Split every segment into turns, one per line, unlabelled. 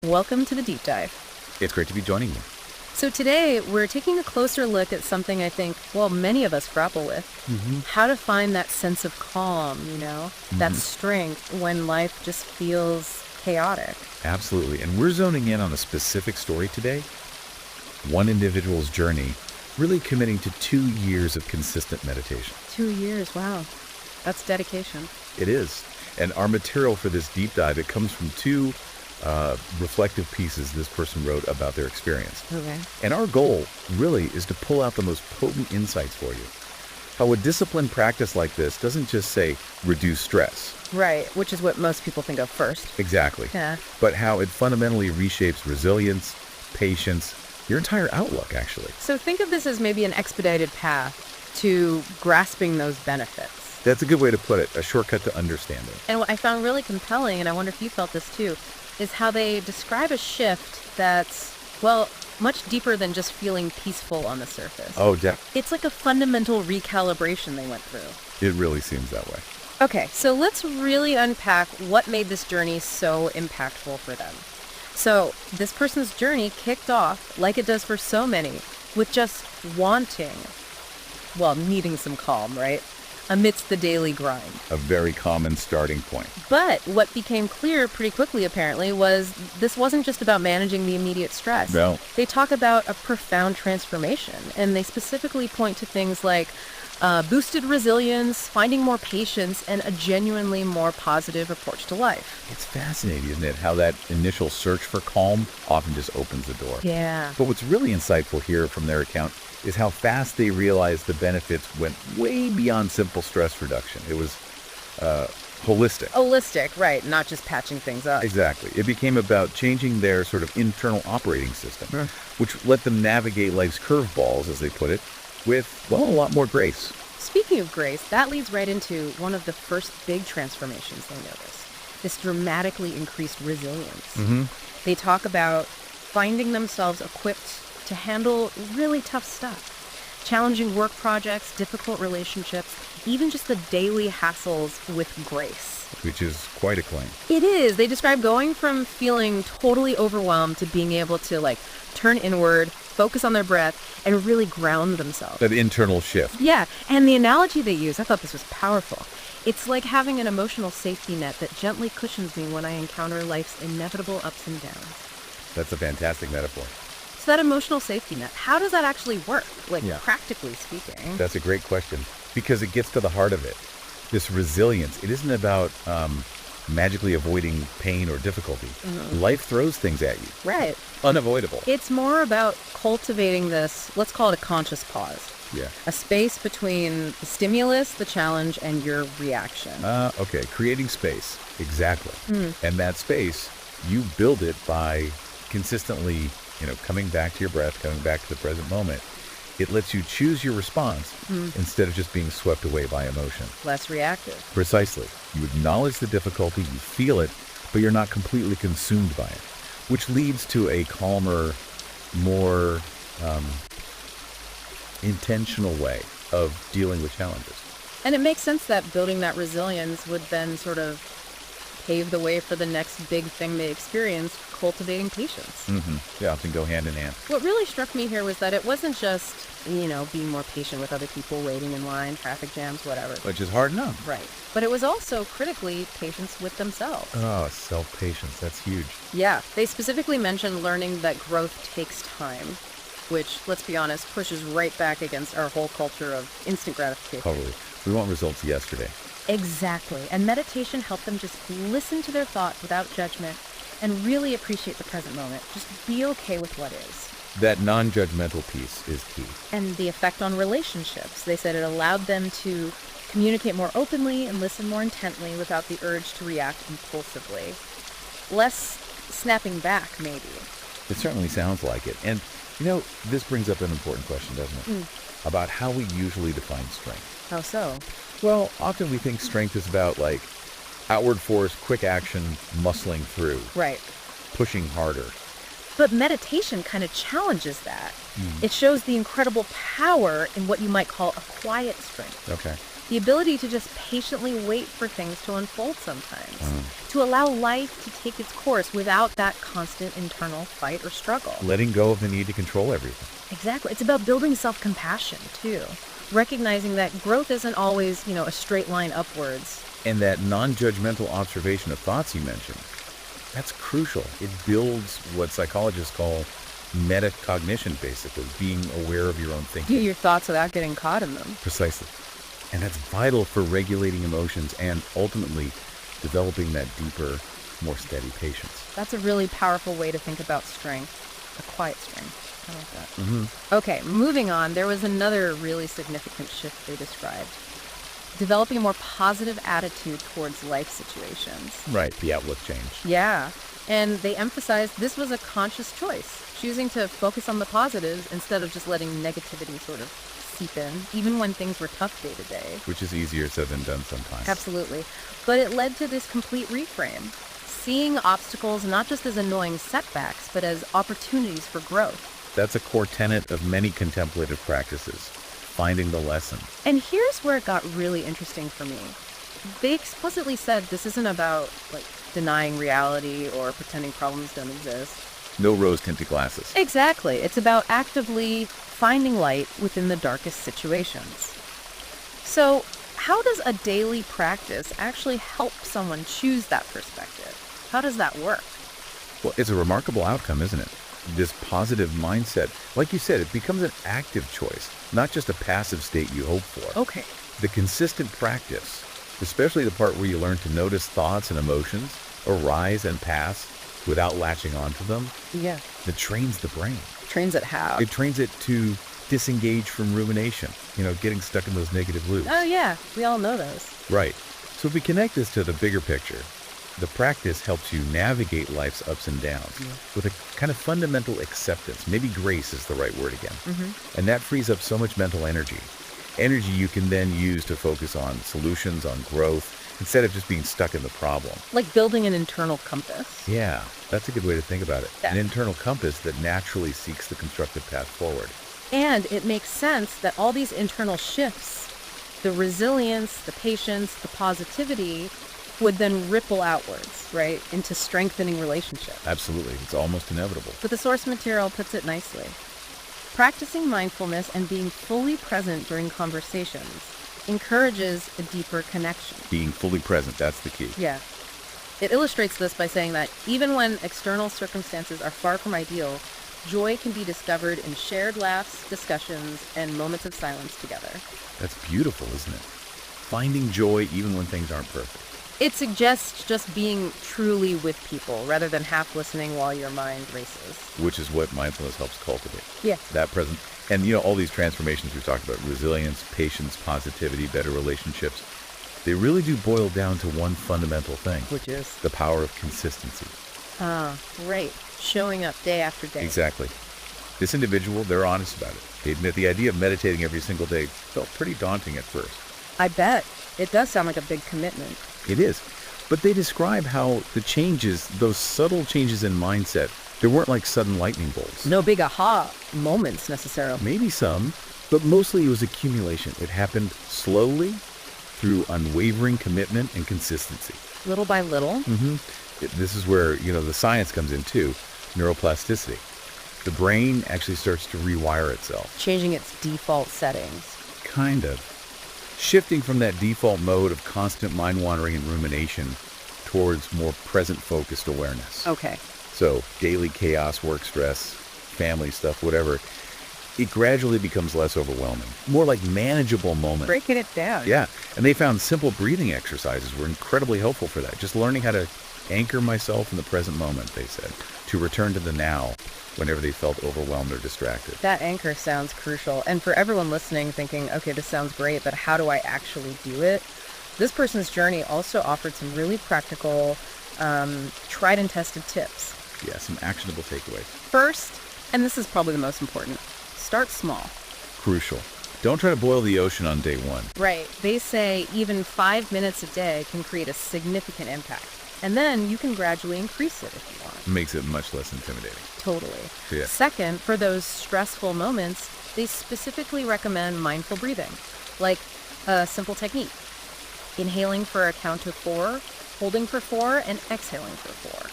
Welcome to the Deep Dive.
It's great to be joining you.
So today, we're taking a closer look at something I think, many of us grapple with. How to find that sense of calm, that strength when life just feels chaotic.
Absolutely. And we're zoning in on a specific story today. One individual's journey, really committing to 2 years of consistent meditation.
2 years, wow. That's dedication.
It is. And our material for this deep dive, it comes from two reflective pieces this person wrote about their experience.
Okay.
And our goal really is to pull out the most potent insights for you. How a disciplined practice like this doesn't just say reduce stress.
Right, which is what most people think of first.
Exactly.
Yeah.
But how it fundamentally reshapes resilience, patience, your entire outlook, actually.
So think of this as maybe an expedited path to grasping those benefits.
That's a good way to put it, a shortcut to understanding.
And what I found really compelling, and I wonder if you felt this too, is how they describe a shift that's, much deeper than just feeling peaceful on the surface.
Oh, definitely.
It's like a fundamental recalibration they went through.
It really seems that way.
Okay, so let's really unpack what made this journey so impactful for them. So this person's journey kicked off, like it does for so many, with just needing some calm, right? Amidst the daily grind.
A very common starting point.
But what became clear pretty quickly, apparently, was this wasn't just about managing the immediate stress.
No.
They talk about a profound transformation, and they specifically point to things like boosted resilience, finding more patience, and a genuinely more positive approach to life.
It's fascinating, isn't it, how that initial search for calm often just opens the door.
Yeah.
But what's really insightful here from their account is how fast they realized the benefits went way beyond simple stress reduction. It was holistic.
Holistic, right, not just patching things up.
Exactly. It became about changing their sort of internal operating system, which let them navigate life's curveballs, as they put it, with, a lot more grace.
Speaking of grace, that leads right into one of the first big transformations they noticed, this dramatically increased resilience. They talk about finding themselves equipped to handle really tough stuff, challenging work projects, difficult relationships, even just the daily hassles with grace.
Which is quite a claim.
It is. They describe going from feeling totally overwhelmed to being able to turn inward, focus on their breath, and really ground themselves.
That internal shift.
Yeah, and the analogy they use, I thought this was powerful. It's like having an emotional safety net that gently cushions me when I encounter life's inevitable ups and downs.
That's a fantastic metaphor.
So that emotional safety net, how does that actually work, practically speaking?
That's a great question, because it gets to the heart of it. This resilience, it isn't about magically avoiding pain or difficulty. Life throws things at you.
Right.
Unavoidable.
It's more about cultivating this, let's call it a conscious pause.
Yeah.
A space between the stimulus, the challenge, and your reaction.
Okay. Creating space. Exactly. And that space, you build it by consistently, coming back to your breath, coming back to the present moment. It lets you choose your response instead of just being swept away by emotion.
Less reactive.
Precisely. You acknowledge the difficulty, you feel it, but you're not completely consumed by it, which leads to a calmer, more intentional way of dealing with challenges.
And it makes sense that building that resilience would then sort of pave the way for the next big thing they experience, cultivating patience.
They often go hand in hand.
What really struck me here was that it wasn't just, being more patient with other people, waiting in line, traffic jams, whatever.
Which is hard enough.
Right. But it was also critically patience with themselves.
Oh, self-patience. That's huge.
Yeah. They specifically mentioned learning that growth takes time, which, let's be honest, pushes right back against our whole culture of instant gratification.
Totally. We want results yesterday.
Exactly. And meditation helped them just listen to their thoughts without judgment and really appreciate the present moment. Just be okay with what is.
That non-judgmental piece is key.
And the effect on relationships. They said it allowed them to communicate more openly and listen more intently without the urge to react impulsively. Less snapping back, maybe.
It certainly sounds like it. And, this brings up an important question, doesn't it? About how we usually define strength.
How so?
Well, often we think strength is about outward force, quick action, muscling through.
Right.
Pushing harder.
But meditation kind of challenges that. It shows the incredible power in what you might call a quiet strength.
Okay.
The ability to just patiently wait for things to unfold sometimes. To allow life to take its course without that constant internal fight or struggle.
Letting go of the need to control everything.
Exactly. It's about building self-compassion, too. Recognizing that growth isn't always, a straight line upwards.
And that non-judgmental observation of thoughts you mentioned, that's crucial. It builds what psychologists call metacognition, basically, being aware of your own thinking.
Your thoughts without getting caught in them.
Precisely. And that's vital for regulating emotions and ultimately developing that deeper, more steady patience.
That's a really powerful way to think about strength, a quiet strength. I like that. Okay, moving on, there was another really significant shift they described. Developing a more positive attitude towards life situations.
Right, the outlook changed.
Yeah, and they emphasized this was a conscious choice, choosing to focus on the positives instead of just letting negativity sort of seep in, even when things were tough day to day.
Which is easier said than done sometimes.
Absolutely. But it led to this complete reframe, seeing obstacles not just as annoying setbacks, but as opportunities for growth.
That's a core tenet of many contemplative practices, finding the lesson.
And here's where it got really interesting for me. They explicitly said this isn't about, denying reality or pretending problems don't exist.
No rose-tinted glasses.
Exactly. It's about actively finding light within the darkest situations. So, how does a daily practice actually help someone choose that perspective? How does that work?
Well, it's a remarkable outcome, isn't it? This positive mindset, like you said, it becomes an active choice, not just a passive state you hope for.
Okay.
The consistent practice, especially the part where you learn to notice thoughts and emotions arise and pass without latching onto them,
Yeah.
it trains the brain.
Trains it how?
It trains it to disengage from rumination, getting stuck in those negative loops.
Oh, yeah. We all know those.
Right. So if we connect this to the bigger picture, the practice helps you navigate life's ups and downs with a kind of fundamental acceptance. Maybe grace is the right word again. And that frees up so much mental energy. Energy you can then use to focus on solutions, on growth, instead of just being stuck in the problem.
Like building an internal compass.
Yeah, that's a good way to think about it.
Yeah.
An internal compass that naturally seeks the constructive path forward.
And it makes sense that all these internal shifts, the resilience, the patience, the positivity, would then ripple outwards, right, into strengthening relationships.
Absolutely. It's almost inevitable.
But the source material puts it nicely. Practicing mindfulness and being fully present during conversations encourages a deeper connection.
Being fully present, that's the key.
Yeah. It illustrates this by saying that even when external circumstances are far from ideal, joy can be discovered in shared laughs, discussions, and moments of silence together.
That's beautiful, isn't it? Finding joy even when things aren't perfect.
It suggests just being truly with people rather than half listening while your mind races.
Which is what mindfulness helps cultivate.
Yeah.
That present. And, all these transformations we've talked about, resilience, patience, positivity, better relationships, they really do boil down to one fundamental thing.
Which is?
The power of consistency.
Ah, right. Showing up day after day.
Exactly. This individual, they're honest about it. They admit the idea of meditating every single day felt pretty daunting at first.
I bet. It does sound like a big commitment.
It is. But they describe how the changes, those subtle changes in mindset, they weren't like sudden lightning bolts.
No big aha moments necessarily.
Maybe some, but mostly it was accumulation. It happened slowly through unwavering commitment and consistency.
Little by little.
This is where, the science comes in too, neuroplasticity. The brain actually starts to rewire itself.
Changing its default settings.
Kind of. Shifting from that default mode of constant mind wandering and rumination towards more present-focused awareness.
Okay.
So daily chaos, work stress, family stuff, whatever, it gradually becomes less overwhelming. More like manageable moments.
Breaking it down.
Yeah. And they found simple breathing exercises were incredibly helpful for that. Just learning how to anchor myself in the present moment, they said, to return to the now whenever they felt overwhelmed or distracted.
That anchor sounds crucial. And for everyone listening thinking, okay, this sounds great, but how do I actually do it? This person's journey also offered some really practical, tried and tested tips.
Yeah, some actionable takeaways.
First, and this is probably the most important, start small.
Crucial. Don't try to boil the ocean on day one.
Right. They say even 5 minutes a day can create a significant impact. And then you can gradually increase it if you want.
Makes it much less intimidating.
Totally.
Yeah.
Second, for those stressful moments, they specifically recommend mindful breathing. Like A simple technique. Inhaling for a count of 4, holding for 4, and exhaling for 4.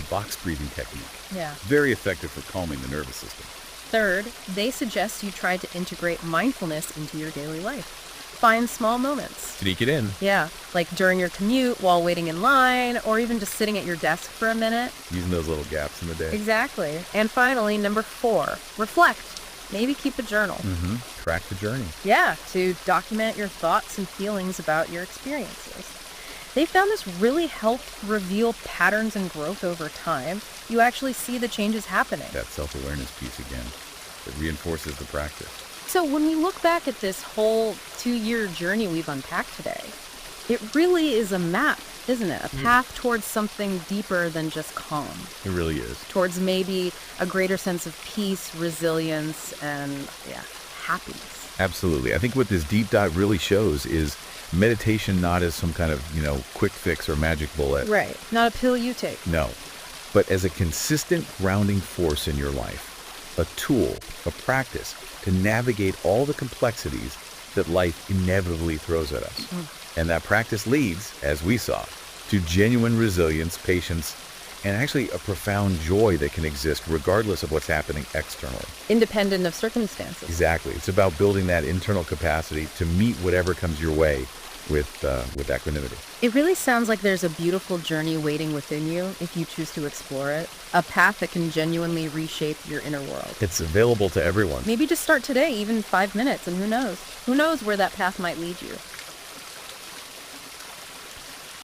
The box breathing technique.
Yeah.
Very effective for calming the nervous system.
Third, they suggest you try to integrate mindfulness into your daily life. Find small moments.
Sneak it in.
Yeah, like during your commute, while waiting in line, or even just sitting at your desk for a minute.
Using those little gaps in the day.
Exactly. And finally, number 4, reflect. Maybe keep a journal.
Track the journey.
Yeah, to document your thoughts and feelings about your experiences. They found this really helped reveal patterns and growth over time. You actually see the changes happening.
That self-awareness piece again. It reinforces the practice.
So when we look back at this whole 2-year journey we've unpacked today, it really is a map, isn't it? A path towards something deeper than just calm.
It really is.
Towards maybe a greater sense of peace, resilience, and happiness.
Absolutely. I think what this deep dive really shows is meditation not as some kind of, quick fix or magic bullet.
Right. Not a pill you take.
No. But as a consistent grounding force in your life, a tool, a practice to navigate all the complexities that life inevitably throws at us. And that practice leads, as we saw, to genuine resilience, patience, and actually a profound joy that can exist regardless of what's happening externally.
Independent of circumstances.
Exactly. It's about building that internal capacity to meet whatever comes your way with equanimity.
It really sounds like there's a beautiful journey waiting within you if you choose to explore it. A path that can genuinely reshape your inner world.
It's available to everyone.
Maybe just start today, even 5 minutes, and who knows? Who knows where that path might lead you?